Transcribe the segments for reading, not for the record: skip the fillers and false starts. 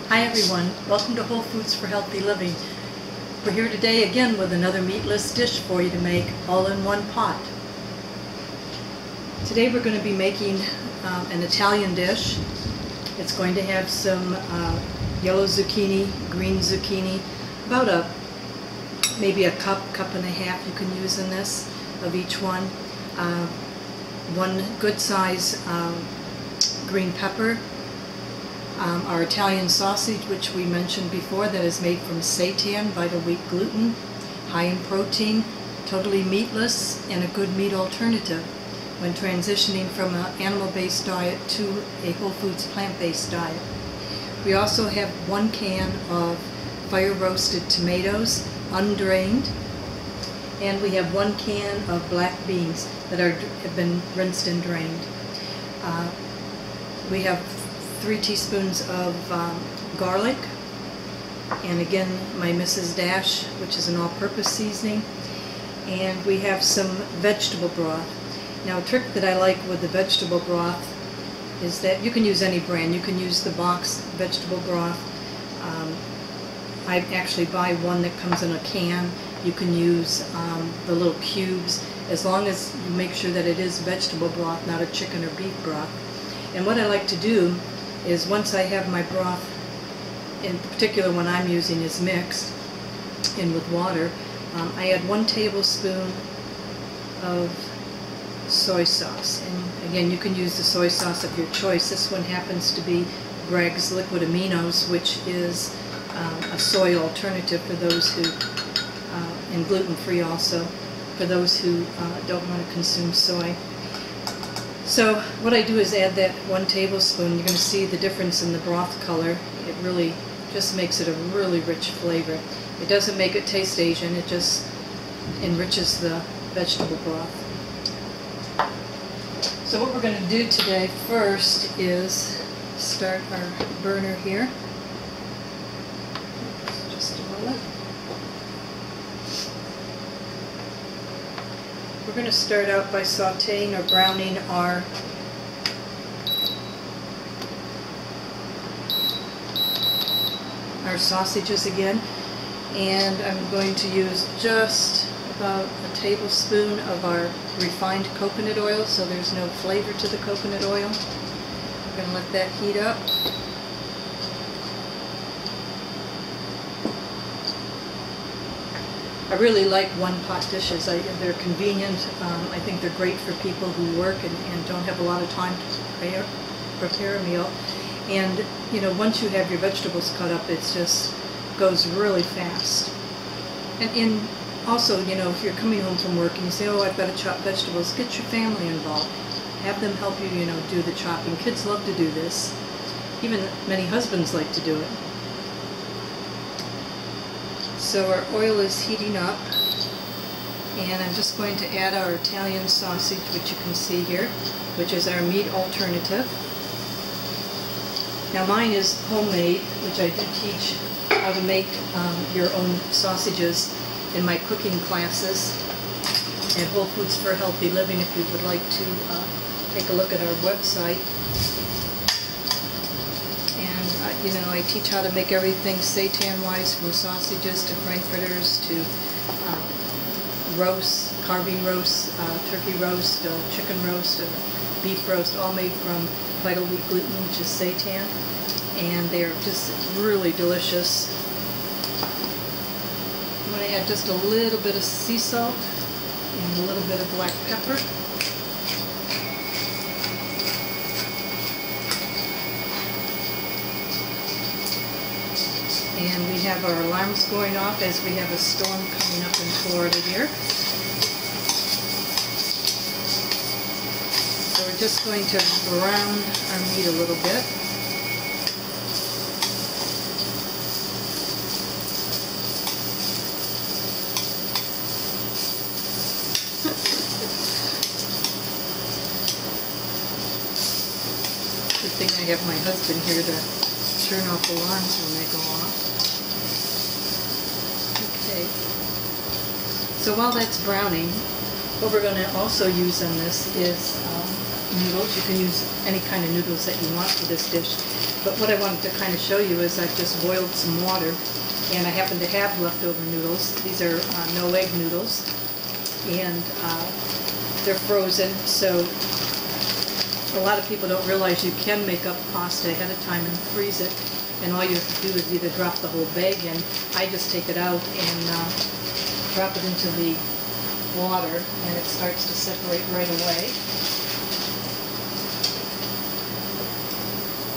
Hi everyone, welcome to Whole Foods for Healthy Living. We're here today again with another meatless dish for you to make all in one pot. Today we're going to be making an Italian dish. It's going to have some yellow zucchini, green zucchini, about maybe a cup and a half you can use in this of each one. One good size green pepper. Our Italian sausage, which we mentioned before, that is made from seitan, vital wheat gluten, high in protein, totally meatless, and a good meat alternative when transitioning from an animal-based diet to a whole foods plant-based diet. We also have 1 can of fire-roasted tomatoes, undrained, and we have 1 can of black beans that have been rinsed and drained. We have 3 teaspoons of garlic, and again my Mrs. Dash, which is an all-purpose seasoning, and we have some vegetable broth. Now, a trick that I like with the vegetable broth is that you can use any brand. You can use the box vegetable broth. I actually buy one that comes in a can. You can use the little cubes, as long as you make sure that it is vegetable broth, not a chicken or beef broth. And what I like to do is, once I have my broth, in particular one I'm using is mixed in with water, I add 1 tablespoon of soy sauce. And again, you can use the soy sauce of your choice. This one happens to be Bragg's Liquid Aminos, which is a soy alternative for those who, and gluten-free also, for those who don't want to consume soy. So what I do is add that 1 tablespoon. You're going to see the difference in the broth color. It really just makes it a really rich flavor. It doesn't make it taste Asian, it just enriches the vegetable broth. So what we're going to do today first is start our burner here. Just a moment. We're going to start out by sauteing or browning our sausages again, and I'm going to use just about a tablespoon of our refined coconut oil, so there's no flavor to the coconut oil. I'm going to let that heat up. I really like one-pot dishes. They're convenient. I think they're great for people who work and don't have a lot of time to prepare a meal. And you know, once you have your vegetables cut up, it just goes really fast. And also, you know, if you're coming home from work and you say, oh, I've got to chop vegetables, get your family involved. Have them help you, you know, do the chopping. Kids love to do this. Even many husbands like to do it. So our oil is heating up, and I'm just going to add our Italian sausage, which you can see here, which is our meat alternative. Now mine is homemade, which I do teach how to make your own sausages in my cooking classes at Whole Foods for Healthy Living, if you would like to take a look at our website. You know, I teach how to make everything seitan-wise, from sausages to frankfurters to roasts, carving roasts, turkey roast, chicken roast, beef roast, all made from vital wheat gluten, which is seitan, and they're just really delicious. I'm going to add just a little bit of sea salt and a little bit of black pepper. And we have our alarms going off as we have a storm coming up in Florida here. So we're just going to brown our meat a little bit. Good thing I have my husband here to turn off alarms when they go off. Okay. So while that's browning, what we're going to also use in this is noodles. You can use any kind of noodles that you want for this dish. But what I wanted to kind of show you is I've just boiled some water, and I happen to have leftover noodles. These are no egg noodles, and they're frozen, so a lot of people don't realize you can make up pasta ahead of time and freeze it, and all you have to do is either drop the whole bag in. I just take it out and drop it into the water, and it starts to separate right away.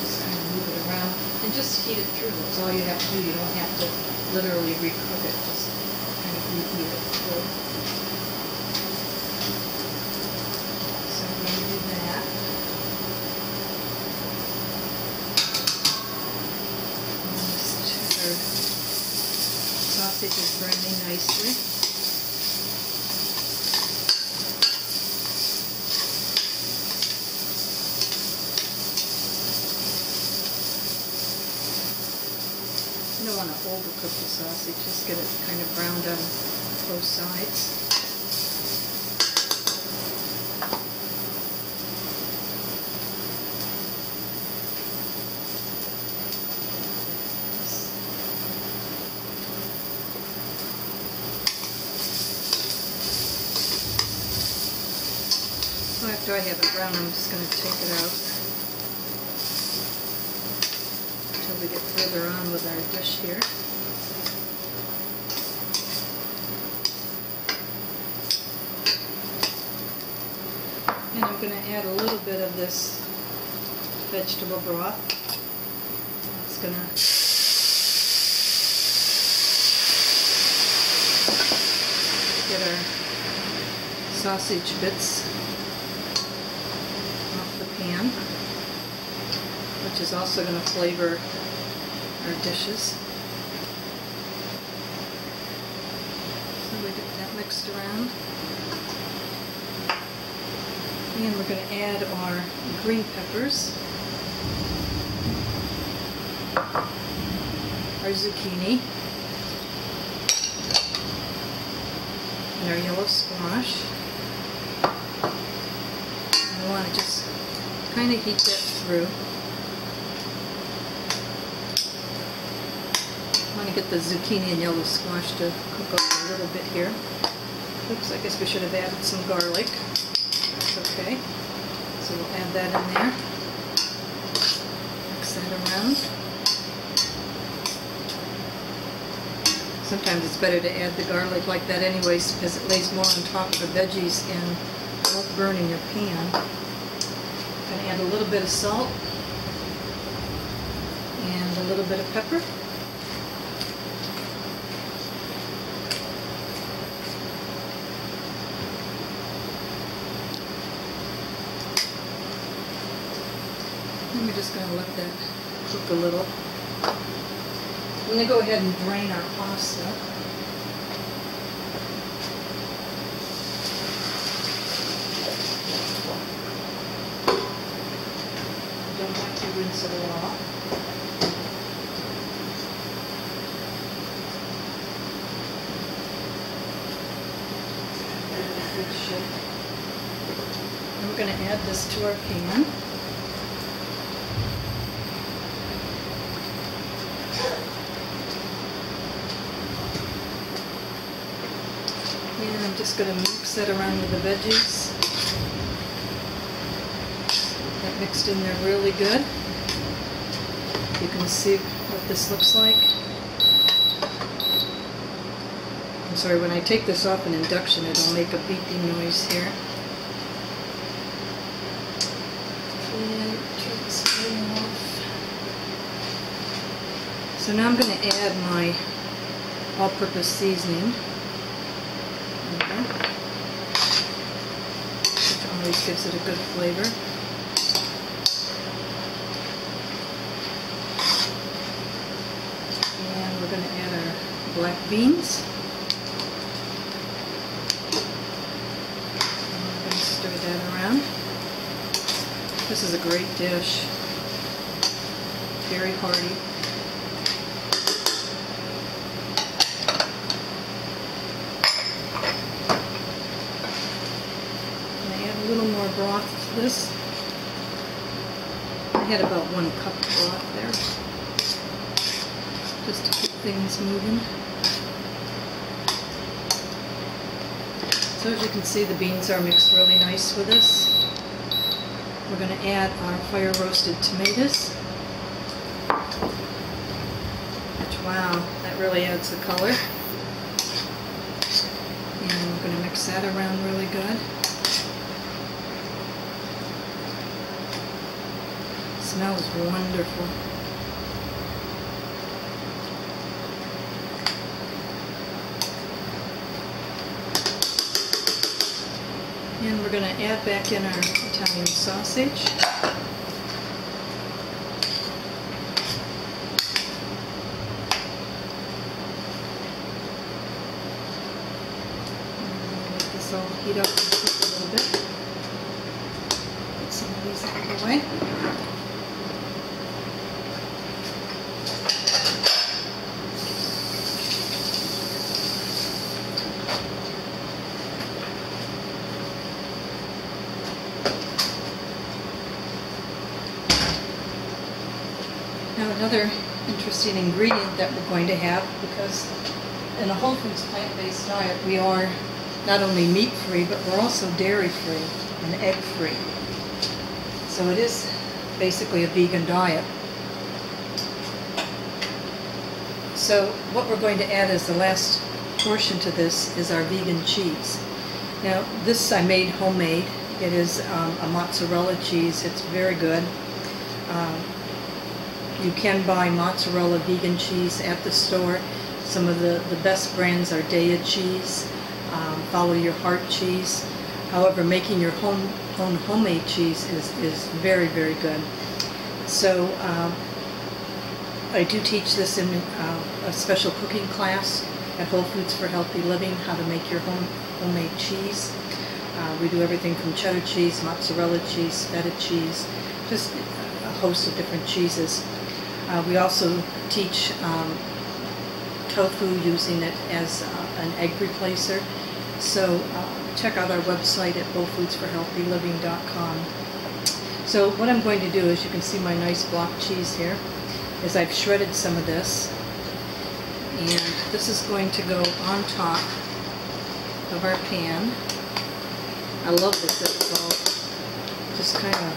Just kind of move it around and just heat it through. That's all you have to do. You don't have to literally recook it. Just kind of reheat it through. So I'm going to do that. Our sausage is browning nicely. You don't want to overcook the sausage, just get it kind of browned on both sides. So after I have it brown, I'm just going to take it out until we get further on with our dish here. And I'm going to add a little bit of this vegetable broth. It's going to get our sausage bits off the pan, which is also going to flavor our dishes. So we get that mixed around. And we're going to add our green peppers, our zucchini, and our yellow squash. And I want to just kind of heat that through. I want to get the zucchini and yellow squash to cook up a little bit here. Oops, I guess we should have added some garlic. Okay, so we'll add that in there, mix that around. Sometimes it's better to add the garlic like that anyways, because it lays more on top of the veggies and won't burn in your pan. I'm going to add a little bit of salt and a little bit of pepper. And we're just going to let that cook a little. I'm going to go ahead and drain our pasta. Don't have to rinse it all off. Good shape. And we're going to add this to our pan. And I'm just going to mix that around with the veggies. That mixed in there really good. You can see what this looks like. I'm sorry, when I take this off an induction, it'll make a beeping noise here. And turn this flame off. So now I'm going to add my all-purpose seasoning. Which always gives it a good flavor. And we're going to add our black beans. And we're going to stir that around. This is a great dish. Very hearty. A little more broth to this. I had about 1 cup of broth there, just to keep things moving. So as you can see, the beans are mixed really nice with this. We're going to add our fire roasted tomatoes. Which, wow, that really adds the color. And we're going to mix that around really good. It smells wonderful. And we're going to add back in our Italian sausage. Let this all heat up and cook a little bit. Get some of these out of the way. Now another interesting ingredient that we're going to have, because in a whole foods plant-based diet we are not only meat-free, but we're also dairy-free and egg-free. So it is basically a vegan diet. So what we're going to add as the last portion to this is our vegan cheese. Now this I made homemade. It is a mozzarella cheese. It's very good. You can buy mozzarella vegan cheese at the store. Some of the best brands are Daiya cheese, Follow Your Heart cheese. However, making your own homemade cheese is very, very good. So I do teach this in a special cooking class at Whole Foods for Healthy Living, how to make your homemade cheese. We do everything from cheddar cheese, mozzarella cheese, feta cheese, just a host of different cheeses. We also teach tofu, using it as an egg replacer. So check out our website at wholefoodsforhealthyliving.com. So what I'm going to do, is you can see my nice block cheese here, is I've shredded some of this, and this is going to go on top of our pan. I love this. It's all just kind of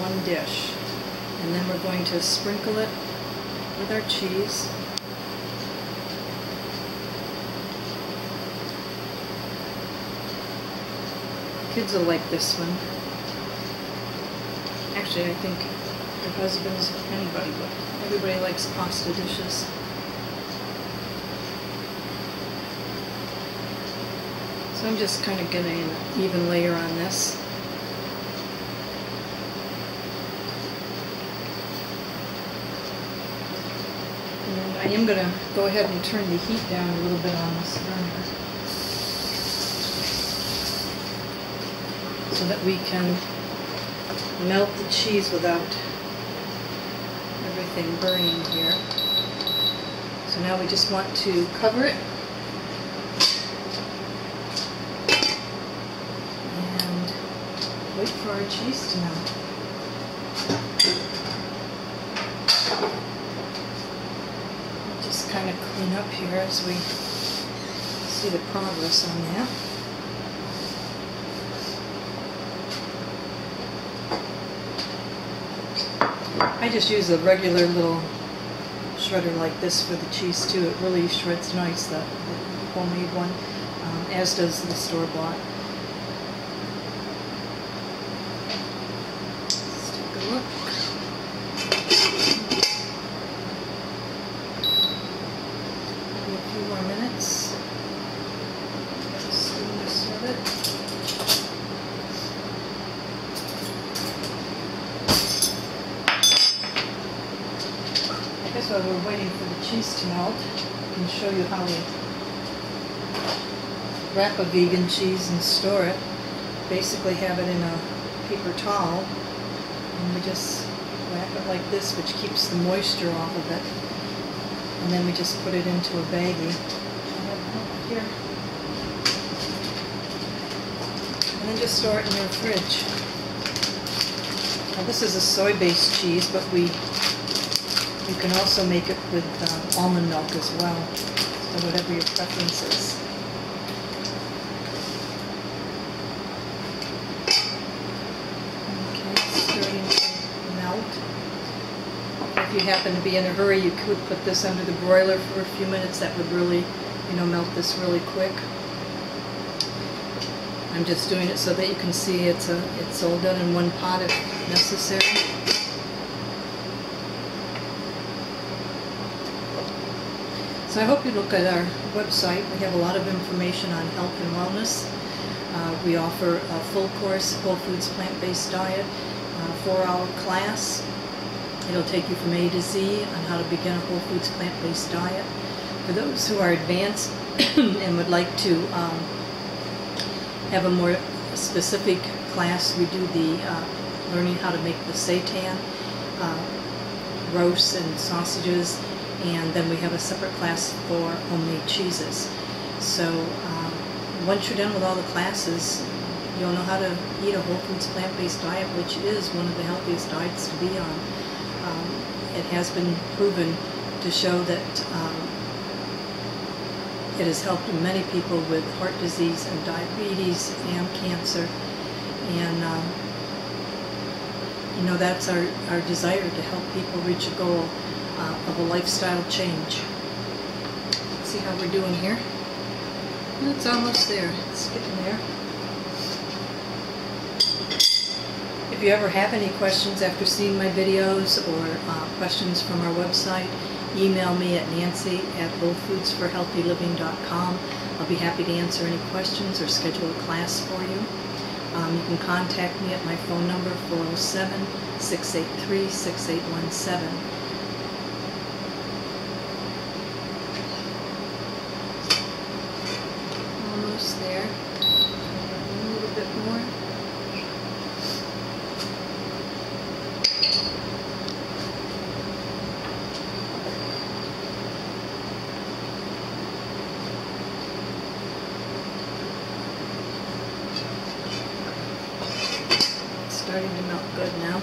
one dish. And then we're going to sprinkle it with our cheese. Kids will like this one. Actually, I think their husbands, anybody, but everybody likes pasta dishes. So I'm just kind of getting an even layer on this. And I am going to go ahead and turn the heat down a little bit on this burner, so that we can melt the cheese without everything burning here. So now we just want to cover it and wait for our cheese to melt. Just kind of clean up here as we see the progress on that. I just use a regular little shredder like this for the cheese too. It really shreds nice, the homemade one, as does the store-bought. Let's take a look. Maybe a few more minutes. Just do this with it. While we're waiting for the cheese to melt, I can show you how we wrap a vegan cheese and store it. Basically have it in a paper towel, and we just wrap it like this, which keeps the moisture off of it. And then we just put it into a baggie. I have it over here. And then just store it in your fridge. I This is a soy-based cheese, but you can also make it with almond milk as well, so whatever your preference is. Okay, it's starting to melt. If you happen to be in a hurry, you could put this under the broiler for a few minutes. That would really, melt this really quick. I'm just doing it so that you can see it's all done in one pot if necessary. So I hope you look at our website. We have a lot of information on health and wellness. We offer a full course, whole foods, plant-based diet, 4-hour class. It'll take you from A to Z on how to begin a whole foods, plant-based diet. For those who are advanced and would like to have a more specific class, we do the learning how to make the seitan, roasts and sausages, and then we have a separate class for homemade cheeses. So once you're done with all the classes, you'll know how to eat a whole foods plant-based diet, which is one of the healthiest diets to be on. It has been proven to show that it has helped many people with heart disease and diabetes and cancer, and that's our desire, to help people reach a goal of a lifestyle change. Let's see how we're doing here. It's almost there. It's getting there. If you ever have any questions after seeing my videos, or questions from our website, email me at nancy@wholefoodsforhealthyliving.com. I'll be happy to answer any questions or schedule a class for you. You can contact me at my phone number, 407-683-6817. Almost there. A little bit more. Starting to melt good now.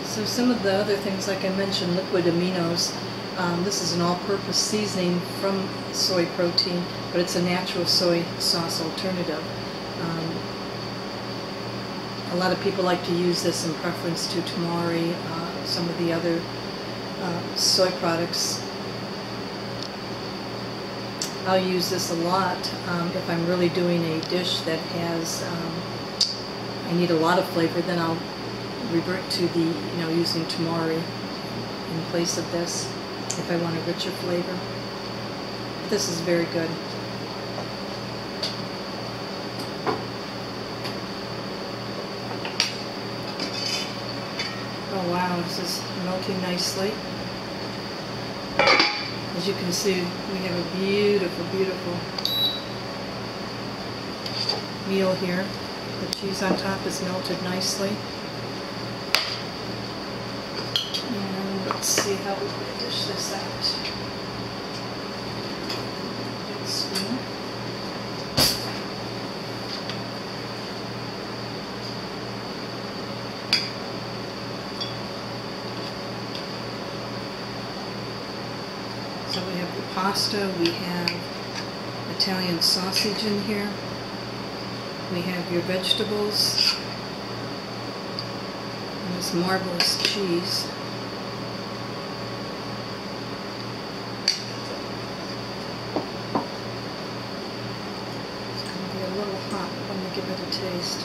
So some of the other things, like I mentioned, liquid aminos. This is an all-purpose seasoning from soy protein, but it's a natural soy sauce alternative. A lot of people like to use this in preference to tamari, some of the other soy products. I'll use this a lot if I'm really doing a dish that has, I need a lot of flavor, then I'll revert to the, using tamari in place of this if I want a richer flavor. This is very good. Oh wow, this is melting nicely. As you can see, we have a beautiful, beautiful meal here. The cheese on top is melted nicely. And let's see how we can dish this out. Big spoon. So we have the pasta, we have Italian sausage in here, we have your vegetables, and this marvelous cheese. It's going to be a little hot when we give it a taste.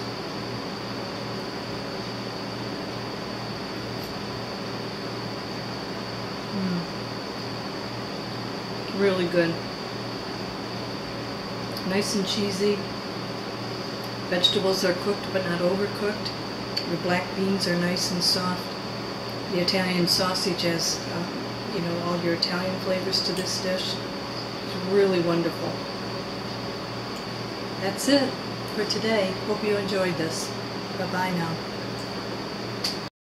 Really good. Nice and cheesy. Vegetables are cooked but not overcooked. Your black beans are nice and soft. The Italian sausage has, all your Italian flavors to this dish. It's really wonderful. That's it for today. Hope you enjoyed this. Bye-bye now.